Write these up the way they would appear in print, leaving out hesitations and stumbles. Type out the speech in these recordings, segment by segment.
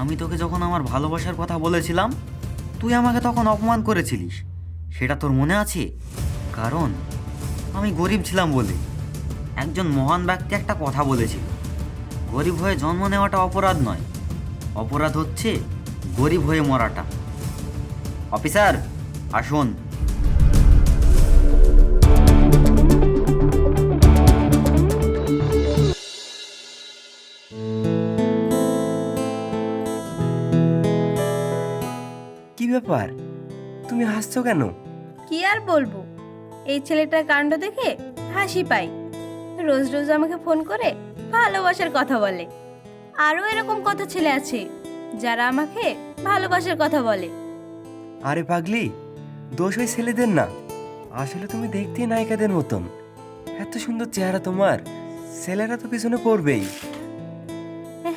আমি তোকে যখন আমার ভালোবাসার কথা বলেছিলাম তুই আমাকে তখন অপমান করেছিলিস, সেটা তোর মনে আছে? কারণ আমি গরিব ছিলাম বলে। একজন মহান ব্যক্তি একটা কথা বলেছিল, গরিব হয়ে জন্ম নেওয়াটা অপরাধ নয়, অপরাধ হচ্ছে গরিব হয়ে মরাটা। অফিসার আসুন। কি ব্যাপার, তুমি হাসছো কেন? কি আর বলবো, এই ছেলেটার কাণ্ড দেখে হাসি পাই। রোজ রোজ আমাকে ফোন করে ভালোবাসার কথা বলে। আরও এরকম কত ছেলে আছে যারা আমাকে ভালোবাসার কথা বলে। আরে পাগলি, দোষ ওই ছেলেদের না, আসলে তুমি দেখতেই নায়িকাদের মতন। এত সুন্দর চেহারা তোমার, ছেলেরা তো পিছনে পড়বেই।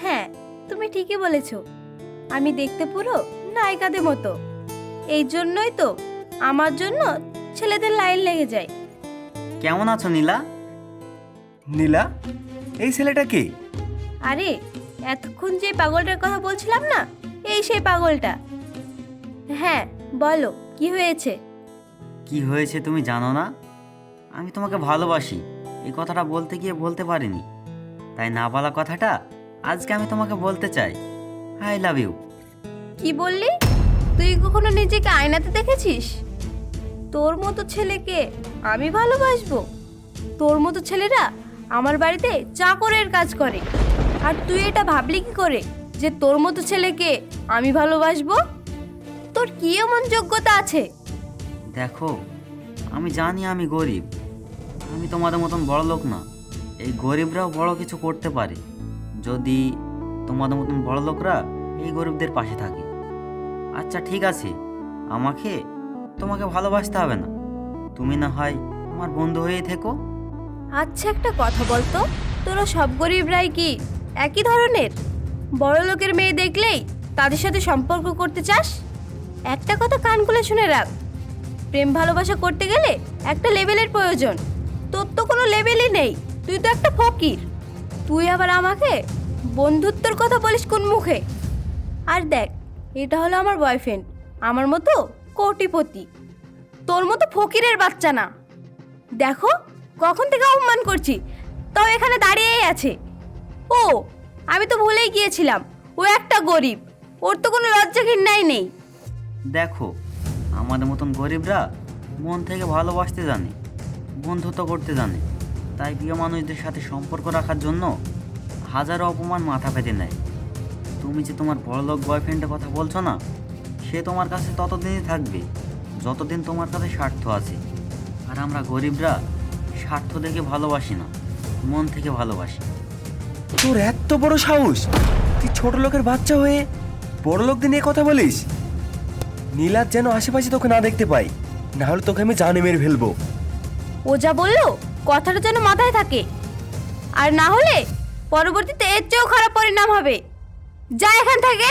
হ্যাঁ, তুমি ঠিকই বলেছো, আমি দেখতে পুরো নায়িকাদের মতো। এই জন্যই তো আমার জন্য ছেলেদের লাইন লেগে যায়। কেমন আছো নীলা? নীলা, এই ছেলেটা কে? আরে এতক্ষণ যে পাগলটার কথা বলছিলাম না, এই সেই পাগলটা। হ্যাঁ বলো, কি হয়েছে? কি হয়েছে তুমি জানো না? আমি তোমাকে ভালোবাসি, এই কথাটা বলতে গিয়ে বলতে পারিনি, তাই না বলা কথাটা আজকে আমি তোমাকে বলতে চাই। I love you. কি বললি? তুই কখনো নিজেকে আয়নাতে দেখেছিস? তোর মতো ছেলেকে আমি ভালোবাসবো? তোর মতো ছেলেরা আমার বাড়িতে চাকরের কাজ করে, আর তুই এটা ভাবলি কি করে যে তোর মতো ছেলেকে আমি ভালোবাসবো? তোর কি এমন যোগ্যতা আছে? দেখো, আমি জানি আমি গরিব, আমি তোমাদের মতন বড় লোক না। এই গরিবরাও বড় কিছু করতে পারে যদি তোমাদের মতন বড় লোকরা এই গরিবদের পাশে থাকে। আচ্ছা ঠিক আছে, আমাকে তোমাকে ভালোবাসতে হবে না, তুমি না হয় আমার বন্ধু হয়ে থেকো। আচ্ছা একটা কথা বলতো, তোরা সব গরিবরাই কি একই ধরনের? বড় লোকের মেয়ে দেখলেই তাদের সাথে সম্পর্ক করতে চাস? একটা কথা কান খুলে শুনে রাখ, প্রেম ভালোবাসা করতে গেলে একটা লেভেলের প্রয়োজন। তোর তো কোনো লেভেলই নেই, তুই তো একটা ফকির। তুই আবার আমাকে বন্ধুত্বর কথা বলিস কোন মুখে? আর দেখ, এটা হলো আমার বয়ফ্রেন্ড, আমার মতো কোটিপতি, তোর মতো ফকিরের বাচ্চা না। দেখো কখন থেকে অপমান করছি, তাও এখানে দাঁড়িয়েই আছে। ও, আমি তো ভুলেই গিয়েছিলাম, ও একটা গরিব, ওর তো কোনো লজ্জা ঘৃণাই নেই। দেখো, আমাদের মতন গরিবরা মন থেকে ভালোবাসতে জানে, বন্ধুত্ব করতে জানে, তাই প্রিয় মানুষদের সাথে সম্পর্ক রাখার জন্য হাজারো অপমান মাথা পেতে নেয়। তুমি যে তোমার বড়লোক বয়ফ্রেন্ডের কথা বলছো না, সে তোমার কাছে ততদিনই থাকবে যতদিন তোমার কাছে স্বার্থ আছে। আর আমরা গরিবরা স্বার্থ দেখে ভালোবাসি না, মন থেকে ভালোবাসি। তোর এত বড় সাহস, তুই ছোট লোকের বাচ্চা হয়ে বড় লোকদের নিয়ে কথা বলিস? নীলার যেন আশেপাশে তোকে না দেখতে পাই, না হলে তোকে আমি জানে মেরে ফেলবো। ও যা বললো কথাটা যেন মাথায় থাকে, আর না হলে পরবর্তীতে এর চেয়েও খারাপ পরিণাম হবে। যা এখান থেকে।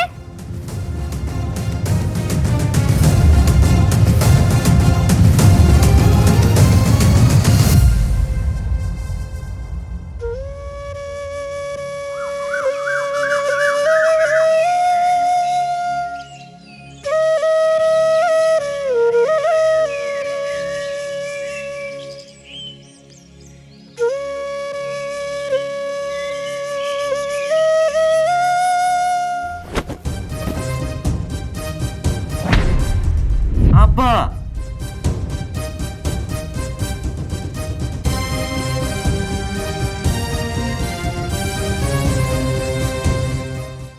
আব্বা!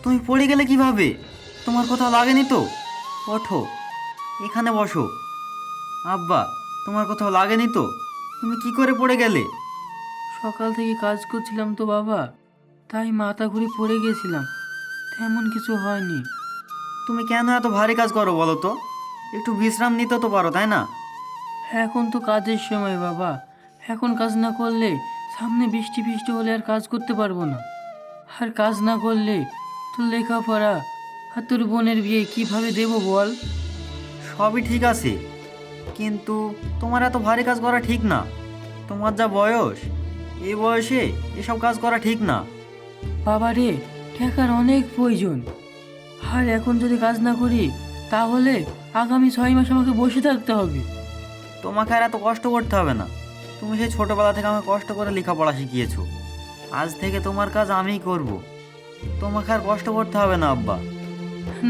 তুমি পড়ে গেলে কিভাবে? তোমার কোথাও লাগেনি তো? ওঠো, এখানে বসো। আব্বা, তোমার কোথাও লাগেনি তো? তুমি কি করে পড়ে গেলে? সকাল থেকে কাজ করছিলাম তো বাবা, তাই মাথা ঘুরে পড়ে গেছিলাম, তেমন কিছু হয়নি। তুমি কেন এত ভারী কাজ করো বলো তো? একটু বিশ্রাম নিতে তো পারো, তাই না? এখন তো কাজের সময় বাবা, এখন কাজ না করলে সামনে বৃষ্টি ফিষ্টি হলে আর কাজ করতে পারবো না। আর কাজ না করলে তোর লেখাপড়া আর তোর বোনের বিয়ে কিভাবে দেবো বল? সবই ঠিক আছে, কিন্তু তোমার এত ভারী কাজ করা ঠিক না। তোমার যা বয়স, এই বয়সে এসব কাজ করা ঠিক না। বাবা রে, টাকার অনেক প্রয়োজন, আর এখন যদি কাজ না করি তাহলে আগামী 6 মাস আমাকে বসে থাকতে হবে। তোমাকে আর এত কষ্ট করতে হবে না। তুমি সেই ছোটবেলা থেকে আমাকে কষ্ট করে লেখাপড়া শিখিয়েছো। আজ থেকে তোমার কাজ আমিই করব। তোমাকে আর কষ্ট করতে হবে না আব্বা।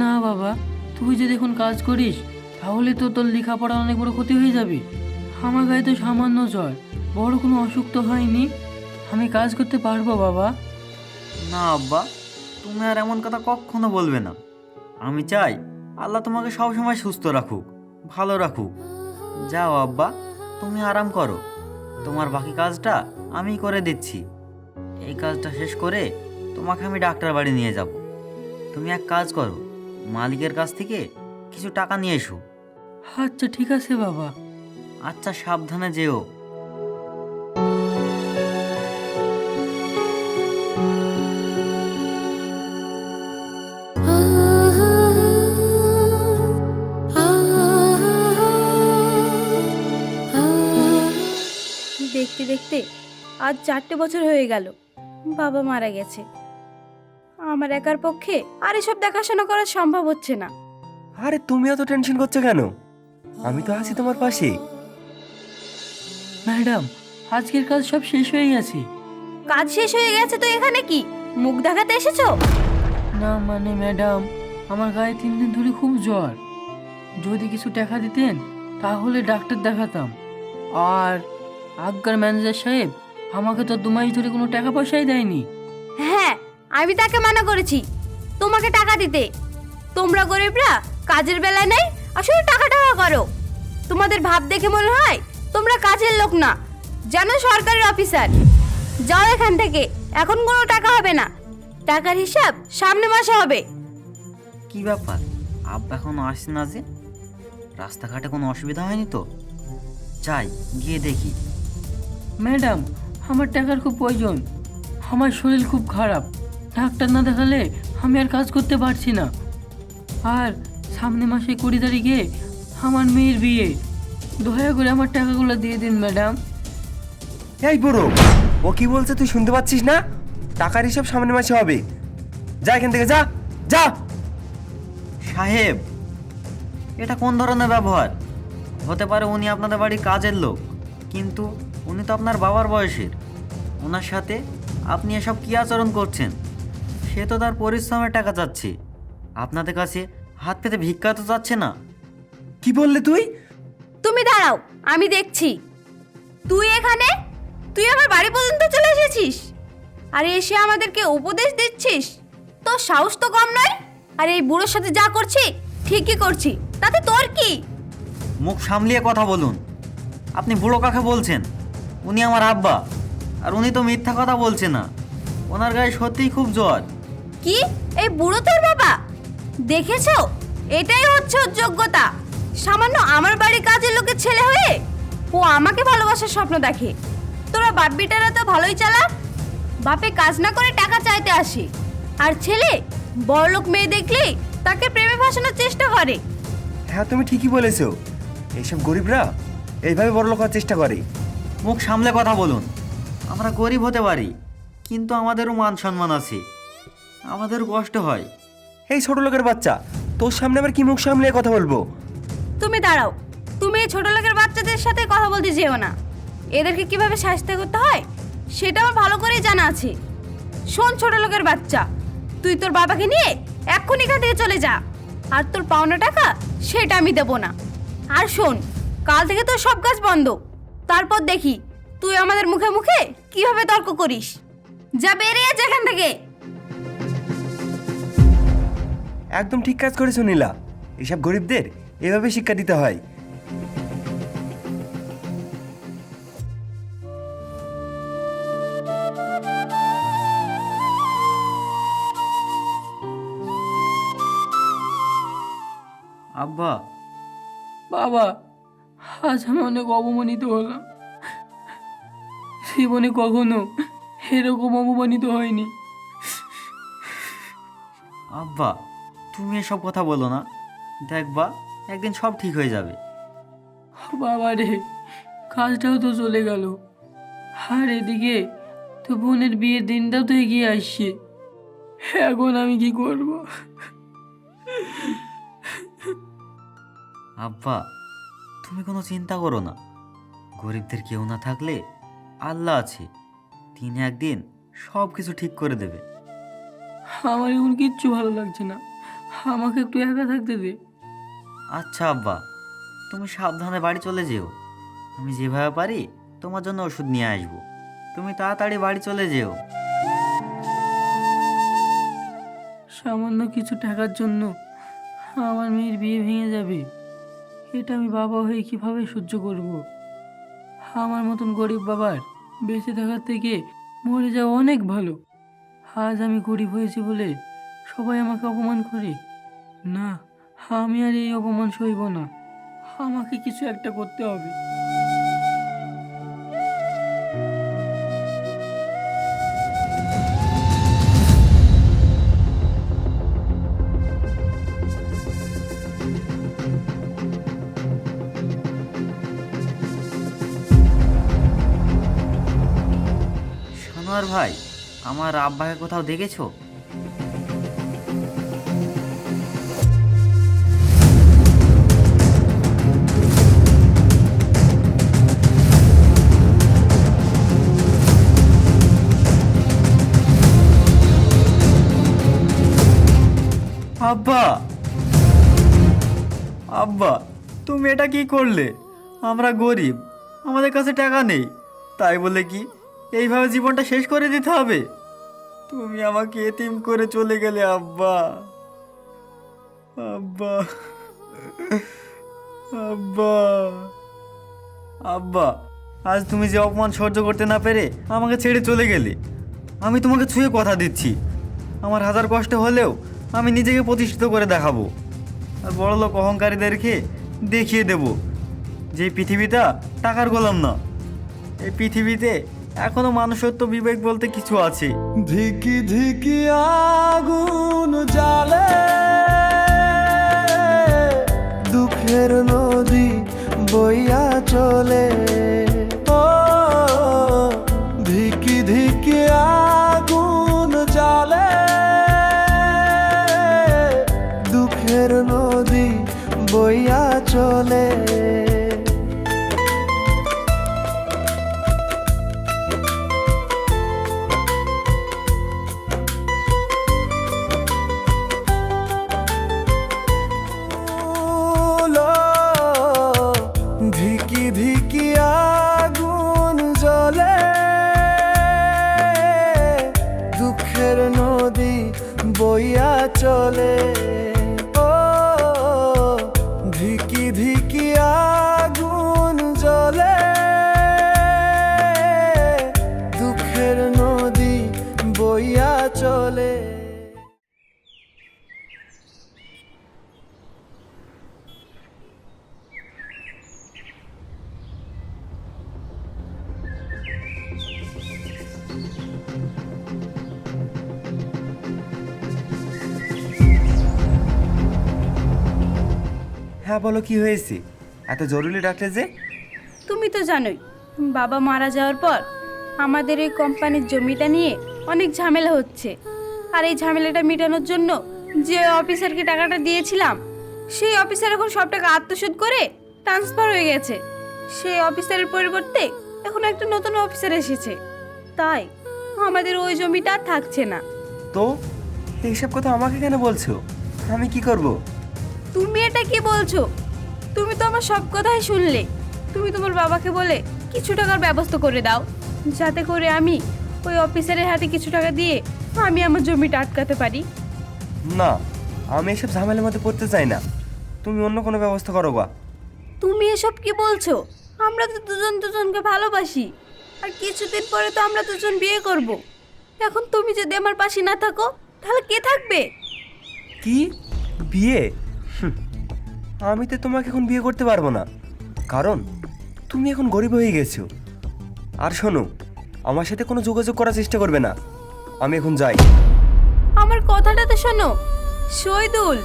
না বাবা, তুই যদি এখন কাজ করিস তাহলে তো তোর লেখাপড়া অনেক বড় ক্ষতি হয়ে যাবে। আমার গায়ে তো সামান্য জ্বর, বড় কোনো অসুখ তো হয়নি। আমি কাজ করতে পারবো বাবা। না আব্বা, তুমি আর এমন কথা কখনো বলবে না। আমি চাই আল্লাহ তোমাকে সবসময় সুস্থ রাখুক, ভালো রাখুক। যাও আব্বা, তুমি আরাম করো। তোমার বাকি কাজটা আমি করে দিচ্ছি। এই কাজটা শেষ করে তোমাকে আমি ডাক্তার বাড়ি নিয়ে যাব। তুমি এক কাজ করো, মালিকের কাছ থেকে কিছু টাকা নিয়ে এসো। আচ্ছা ঠিক আছে বাবা। আচ্ছা, সাবধানে যেও। দেখতে দেখতে আজ 4টে বছর হয়ে গেল বাবা মারা গেছে। আমার একার পক্ষে আর এসব দেখাশোনা করা সম্ভব হচ্ছে না। আরে তুমি এত টেনশন করছো কেন? আমি তো আছি তোমার পাশে। ম্যাডাম, আজকের কাজ সব শেষ হয়ে গেছে। কাজ শেষ হয়ে গেছে তো এখানে কি মুখ দেখাতে এসেছো? না মানে ম্যাডাম, আমার গায়ে 3 দিন ধরে খুব জ্বর। যদি কিছু টাকা দিতেন তাহলে ডাক্তার দেখাতাম। আর আজ্ঞার ম্যানেজার সাহেব আমাকে তো 2 মাস ধরে কোনো টাকা পয়সাই দেয়নি। হ্যাঁ, আমি তাকে মানা করেছি তোমাকে টাকা দিতে। তোমরা গরিবরা কাজের বেলায় নেই আর শুধু টাকা টাকা করো। তোমাদের ভাব দেখে মনে হয় তোমরা কাজের লোক না, যেন সরকারি অফিসার। যাও এখান থেকে, এখন কোনো টাকা হবে না। টাকার হিসাব সামনে মাসে হবে। কি ব্যাপার, আব্বা এখনো আসছে না যে? রাস্তাঘাটে কোনো অসুবিধা হয়নি তো? যাই গিয়ে দেখি। ম্যাডাম, আমার টাকার খুব প্রয়োজন। আমার শরীর খুব খারাপ, ডাক্তার না দেখালে আমি আর কাজ করতে পারছি না। আর সামনে মাসে 20 তারিখে আমার মেয়ের বিয়ে। দয়া করে আমার টাকাগুলো দিয়ে দিন ম্যাডাম। এই বুড়ো, ও কি বলছে তুই শুনতে পাচ্ছিস না? টাকার হিসাব সামনের মাসে হবে। যা এখান থেকে, যা যা। সাহেব, এটা কোন ধরনের ব্যবহার? হতে পারে উনি আপনাদের বাড়ির কাজের লোক, কিন্তু উনি তো আপনার বাবার বয়সের। ওনার সাথে আপনি এসব কী আচরণ করছেন? সে তো তার পরিশ্রমের টাকা চাচ্ছে, আপনাদের কাছে হাত পেতে ভিক্ষা তো চাচ্ছে না। কি বললে তুই? তুমি দাঁড়াও, আমি দেখছি। তুই এখানে, তুই আমার বাড়ি পর্যন্ত চলে এসেছিস আর এসে আমাদেরকে উপদেশ দিচ্ছিস? তোর সাহস তো কম নয়। আর এই বুড়োর সাথে যা করছি ঠিকই করছি, তাতে তোর কি? মুখ সামলিয়ে কথা বলুন। আপনি বুড়ো কাকে বলছেন? উনি আমার আব্বা, আর উনি তো মিথ্যা কথা বলছে না। ওনার গায়ে সত্যিই খুব জ্বর। কি, এই বুড়ো তোর বাবা? দেখেছো, এটাই হচ্ছে ওর যোগ্যতা। সামান্য আমার বাড়ি কাজের লোকের ছেলে হয়ে ও আমাকে ভালোবাসার স্বপ্ন দেখে। তোরা বাপ বিটারা তো ভালোই চালাক। বাপে কাজ না করে টাকা চাইতে আসে, আর ছেলে বড়লোক মেয়ে দেখলেই তাকে প্রেমে ফাঁসানোর চেষ্টা করে। হ্যাঁ, তুমি ঠিকই বলেছো। এইসব গরিবরা এইভাবে বড়লোক হওয়ার চেষ্টা করে। মুখ সামলে কথা বলুন। আমরা গরিব হতে পারি, কিন্তু আমাদেরও মান সম্মান আছে, আমাদেরও কষ্ট হয়। এই ছোট লোকের বাচ্চা, তোর সামনে আবার কি মুখ সামলিয়ে কথা বলবো? তুমি দাঁড়াও, তুমি এই ছোট লোকের বাচ্চাদের সাথে কথা বলতে যেও না। এদেরকে কিভাবে শাস্তি করতে হয় সেটা আমার ভালো করেই জানা আছে। শোন ছোট লোকের বাচ্চা, তুই তোর বাবাকে নিয়ে এক্ষুনি এখান থেকে চলে যা। আর তোর পাওনা টাকা সেটা আমি দেবো না। আর শোন, কাল থেকে তোর সব কাজ বন্ধ। তারপর দেখি তুই আমাদের মুখে মুখে কিভাবে তর্ক করিস। যা, বেরিয়ে যা এখান থেকে। একদম ঠিক কাজ করেছো নীলা। এসব গরিবদের এভাবে শিক্ষা দিতে হয়। আব্বা, বাবা, আজ আমি অনেক অপমানিত হলাম। জীবনে কখনো এরকম অপমানিত হয়নি। আব্বা, তুমি এসব কথা বলো না। দেখবা একদিন সব ঠিক হয়ে যাবে। বাবা রে, কাজটাও তো চলে গেল, আর এদিকে তো বোনের বিয়ের দিনটাও তো এগিয়ে আসছে। এখন আমি কি করব? আব্বা, তুমি কোনো চিন্তা করো না। গরিবদের কেউ না থাকলে আল্লাহ আছে, তিনি একদিন সব কিছু ঠিক করে দেবে। আমার এখন কিচ্ছু ভালো লাগছে না, আমাকে একটু একা থাকতে দে। আচ্ছা আব্বা, তুমি সাবধানে বাড়ি চলে যেও। আমি যেভাবে পারি তোমার জন্য ওষুধ নিয়ে আসবো। তুমি তাড়াতাড়ি বাড়ি চলে যেও। সামান্য কিছু টাকার জন্য আমার মেয়ের বিয়ে ভেঙে যাবে, এটা আমি বাবা হয়ে কিভাবে সহ্য করব? আমার মতন গরিব বাবার বেঁচে থাকার থেকে মরে যাওয়া অনেক ভালো। আজ আমি গরিব হয়েছি বলে সবাই আমাকে অপমান করে। না, আমি আর এই অপমান সইব না, আমাকে কিছু একটা করতে হবে। সানোয়ার ভাই, আমার আব্বাকে কোথাও দেখেছো? আব্বা, আব্বা, তুমি এটা কি করলে? আমরা গরিব, আমাদের কাছে টাকা নেই, তাই বলে কি এইভাবে জীবনটা শেষ করে দিতে হবে? তুমি আমাকে এতিম করে চলে গেলে আব্বা। আব্বা, আব্বা, আব্বা, আজ তুমি যে অপমান সহ্য করতে না পেরে আমাকে ছেড়ে চলে গেলে, আমি তোমাকে ছুঁয়ে কথা দিচ্ছি, আমার হাজার কষ্ট হলেও আমি নিজেকে প্রতিষ্ঠিত করে দেখাবো। আর বড়লোক অহংকারীদেরকে দেখিয়ে দেব যে এই পৃথিবীটা টাকার গোলাম না। এই পৃথিবীতে এখনো মানুষত্ব, বিবেক বলতে কিছু আছে। ধিকি ধিকি আগুন জ্বালে, দুঃখের নদী বইয়া চলে। ও ধিকি ধিকি আগুন জ্বালে, দুঃখের নদী বইয়া চলে। ধিকি ধিকি আগুন জ্বলে, দুঃখের নদী বইয়া চলে। ও ধিকি ধিকি আগুন জ্বলে, দুঃখের নদী বইয়া চলে। হ্যাঁ বলো, কি হয়েছে? এত জরুরি ডাকলে যে? তুমি তো জানোই, বাবা মারা যাওয়ার পর আমাদের এই কোম্পানির জমিটা নিয়ে অনেক ঝামেলা হচ্ছে। আর এই ঝামেলাটা মেটানোর জন্য যে অফিসারকে টাকাটা দিয়েছিলাম, সেই অফিসার এখন সব টাকা আত্মসাৎ করে ট্রান্সফার হয়ে গেছে। সেই অফিসারের পরিবর্তে এখন একটা নতুন অফিসার এসেছে, তাই আমাদের ওই জমিটা আর থাকছে না। তো এইসব কথা আমাকে কেন বলছো? আমি কি করব? তুমি এটা কি বলছো? তুমি তো আমার সব কথাই শুনলে। তুমি তোমার বাবাকে বলে কিছু টাকার ব্যবস্থা করে দাও, যাতে করে আমি ওই অফিসারের হাতে কিছু টাকা দিয়ে আমি আমার জমিটা আটকাতে পারি। না, আমি এসব ঝামেলার মধ্যে পড়তে চাই না। তুমি অন্য কোনো ব্যবস্থা করো গা। তুমি এসব কি বলছো? আমরা তো দুজন দুজনকে ভালোবাসি, আর কিছুদিন পরে তো আমরা দুজন বিয়ে করব। এখন তুমি যদি আমার পাশে না থাকো, তাহলে কে থাকবে? কি বিয়ে? আমি তো তোমাকে এখন বিয়ে করতে পারবো না, কারণ তুমি এখন গরিব হয়ে গেছো। আর শোনো, আমার সাথে কোনো যোগাযোগ করার চেষ্টা করবে না। আমি এখন যাই। আমার কথাটা তো শোনো শহীদুল।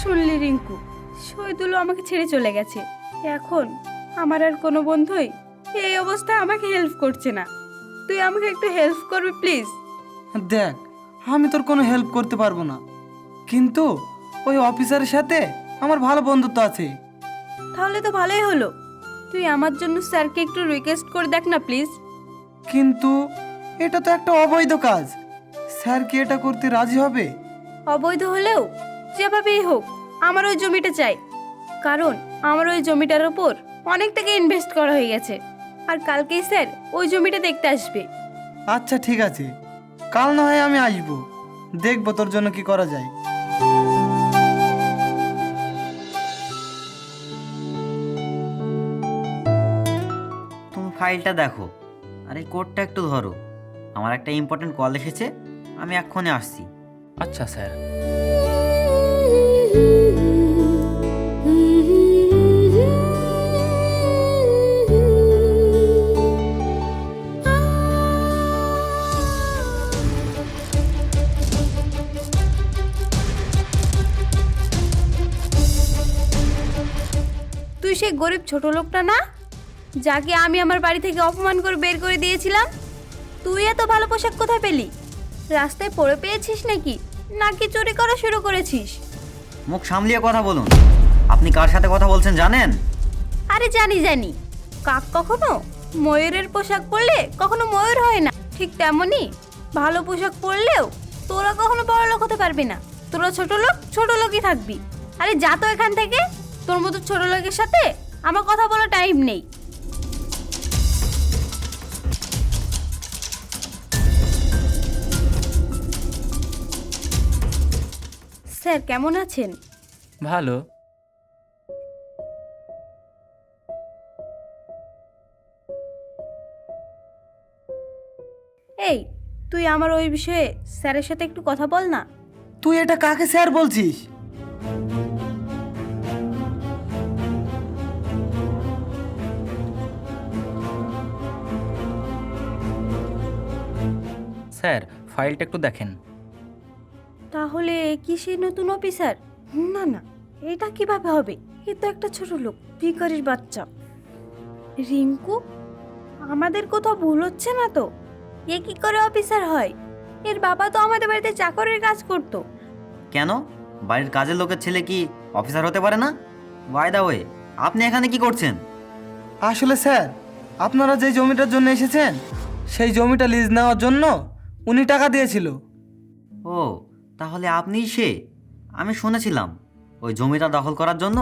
শুনলি রিঙ্কু, শহীদুলও আমাকে ছেড়ে চলে গেছে। এখন আমার আর কোনো বন্ধুই এই অবস্থায় আমাকে হেল্প করছে না। তুই আমাকে একটু হেল্প করবি প্লিজ? দেখ, আমি তোর কোনো হেল্প করতে পারবো না, কিন্তু ওই অফিসারের সাথে আমার ভালো বন্ধুত্ব আছে। তাহলে তো ভালোই হলো। তুই আমার জন্য স্যারকে একটু রিকোয়েস্ট করে দেখ না প্লিজ। কিন্তু এটা তো একটা অবৈধ কাজ, স্যার কি এটা করতে রাজি হবে? অবৈধ হলেও যেভাবেই হোক আমার ওই জমিটা চাই, কারণ আমার ওই জমিটার ওপর অনেক টাকা ইনভেস্ট করা হয়ে গেছে। আর কালকেই স্যার ওই জমিটা দেখতে আসবে। আচ্ছা ঠিক আছে, কাল না হয় আমি আসবো, দেখবো তোর জন্য কি করা যায়। তুমি ফাইলটা দেখো, আর এই কোডটা একটু ধরো। আমার একটা ইম্পর্টেন্ট কল এসেছে, আমি এক্ষুনি আসছি। আচ্ছা স্যার। তুই সেই গরিব ছোট লোকটা না, যাকে আমি আমার বাড়ি থেকে অপমান করে বের করে দিয়েছিলাম? তুই এত ভালো পোশাক কোথায় পেলি? রাস্তায় পড়ে পেয়েছিস নাকি, নাকি চুরি করা শুরু করেছিস? মুখ সামলিয়ে কথা বলুন। আপনি কার সাথে কথা বলছেন জানেন? আরে জানি জানি, কাক কখনো ময়ূরের পোশাক পরলে কখনো ময়ূর হয় না, ঠিক তেমনি ভালো পোশাক পরলেও তোরা কখনো বড় লোক হতে পারবি না। তোরা ছোট লোকই থাকবি। আরে যা তো এখান থেকে, তোর মতো ছোট লোকের সাথে আমার কথা বলার টাইম নেই। স্যার কেমন আছেন? ভালো। এই, তুই আমার ওই বিষয়ে স্যারের সাথে একটু কথা বল না। তুই এটা কাকে স্যার বলছিস? স্যার, ফাইলটা একটু দেখেন। তাহলে এ কি সেই নতুন অফিসার? না না, এটা কিভাবে হবে? এ তো একটা ছোট লোক, ভিখারির বাচ্চা। রিঙ্কু, আমাদের কোথাও ভুল হচ্ছে না তো? এ কি করে অফিসার হয়? এর বাবা তো আমাদের বাড়িতে চাকরের কাজ করতো। কেন, বাড়ির কাজের লোকের ছেলে কি অফিসার হতে পারে না? বাই দা ওয়ে, আপনি এখানে কি করছেন? আসলে স্যার, আপনারা যে জমিটার জন্য এসেছেন, সেই জমিটা লিজ নেওয়ার জন্য উনি টাকা দিয়েছিল। ও, তাহলে আপনিই সে। আমি শুনেছিলাম ওই জমিটা দখল করার জন্য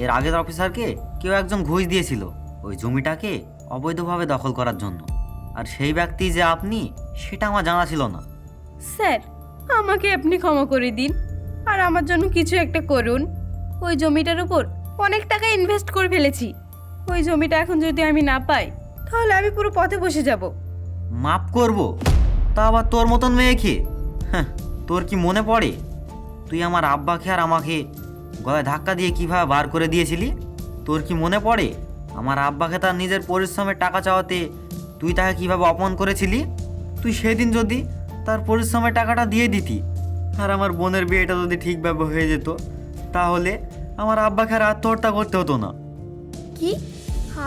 এর আগের অফিসারকে কেউ একজন ঘুষ দিয়েছিল ওই জমিটাকে অবৈধভাবে দখল করার জন্য। আর সেই ব্যক্তি যে আপনি, সেটা আমার জানা ছিল না। স্যার, আমাকে আপনি ক্ষমা করে দিন, আর আমার জন্য কিছু একটা করুন। ওই জমিটার উপর অনেক টাকা ইনভেস্ট করে ফেলেছি। ওই জমিটা এখন যদি আমি না পাই, তাহলে আমি পুরো পথে বসে যাব। মাপ করব? তা আবার তোর মতন মেয়েকে? হ্যাঁ, তোর কি মনে পড়ে তুই আমার আব্বাকে আর আমাকে গলায় ধাক্কা দিয়ে কিভাবে বার করে দিয়েছিলি? তোর কি মনে পড়ে আমার আব্বাকে তার নিজের পরিশ্রমের টাকা চাওয়াতে তুই তাকে কিভাবে অপমান করেছিলি? তুই সেদিন যদি তার পরিশ্রমের টাকাটা দিয়ে দিতি, আর আমার বোনের বিয়েটা যদি ঠিকভাবে হয়ে যেত, তাহলে আমার আব্বাকে আর আত্মহত্যা করতে হতো না। কি,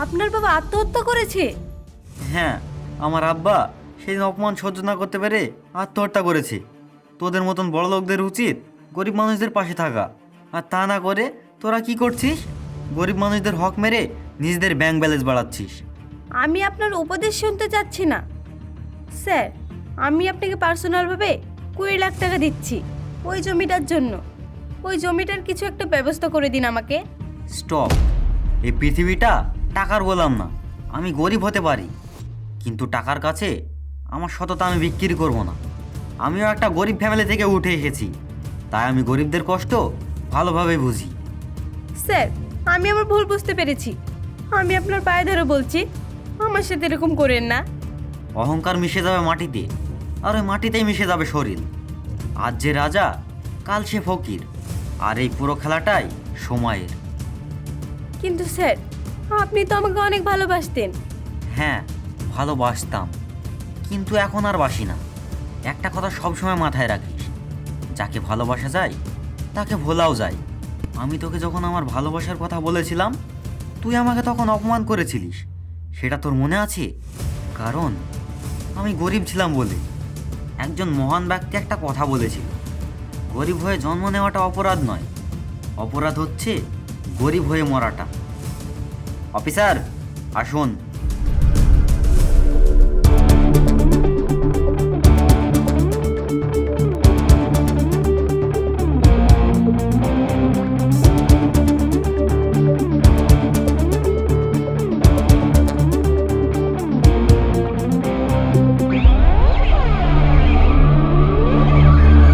আপনার বাবা আত্মহত্যা করেছে? হ্যাঁ, আমার আব্বা সেদিন অপমান সহ্য না করতে পেরে আত্মহত্যা করেছে। তোদের মতন বড় লোকদের উচিত গরিব মানুষদের পাশে থাকা, আর তা না করে তোরা কি করছিস? গরিব মানুষদের হক মেরে নিজেদের ব্যাংক ব্যালেন্স বাড়াচ্ছিস। আমি আপনার উপদেশ শুনতে চাচ্ছি না স্যার। আমি আপনাকে পার্সোনালভাবে 20 লাখ টাকা দিচ্ছি ওই জমিটার জন্য। ওই জমিটার কিছু একটা ব্যবস্থা করে দিন আমাকে। স্টপ। এই পৃথিবীটা টাকার গোলাম না। আমি গরিব হতে পারি, কিন্তু টাকার কাছে আমার সততা আমি বিক্রি করব না। আমিও একটা গরিব ফ্যামিলি থেকে উঠে এসেছি, তাই আমি গরিবদের কষ্ট ভালোভাবে বুঝি। স্যার, আমি আমার ভুল বুঝতে পেরেছি। আমি আপনার পায়ে ধরে বলছি, আমার সাথে এরকম করেন না। অহংকার মিশে যাবে মাটিতে, আর ওই মাটিতেই মিশে যাবে শরীর। আজ যে রাজা, কাল সে ফকির, আর এই পুরো খেলাটাই সময়ের। কিন্তু স্যার, আপনি তো আমাকে অনেক ভালোবাসতেন। হ্যাঁ, ভালোবাসতাম, কিন্তু এখন আর বাসি না। একটা কথা সবসময় মাথায় রাখিস, যাকে ভালোবাসা যায় তাকে ভোলাও যায়। আমি তোকে যখন আমার ভালোবাসার কথা বলেছিলাম, তুই আমাকে তখন অপমান করেছিলিস, সেটা তোর মনে আছে? কারণ আমি গরিব ছিলাম বলে। একজন মহান ব্যক্তি একটা কথা বলেছিল, গরিব হয়ে জন্ম নেওয়াটা অপরাধ নয়, অপরাধ হচ্ছে গরিব হয়ে মরাটা। অফিসার আসুন।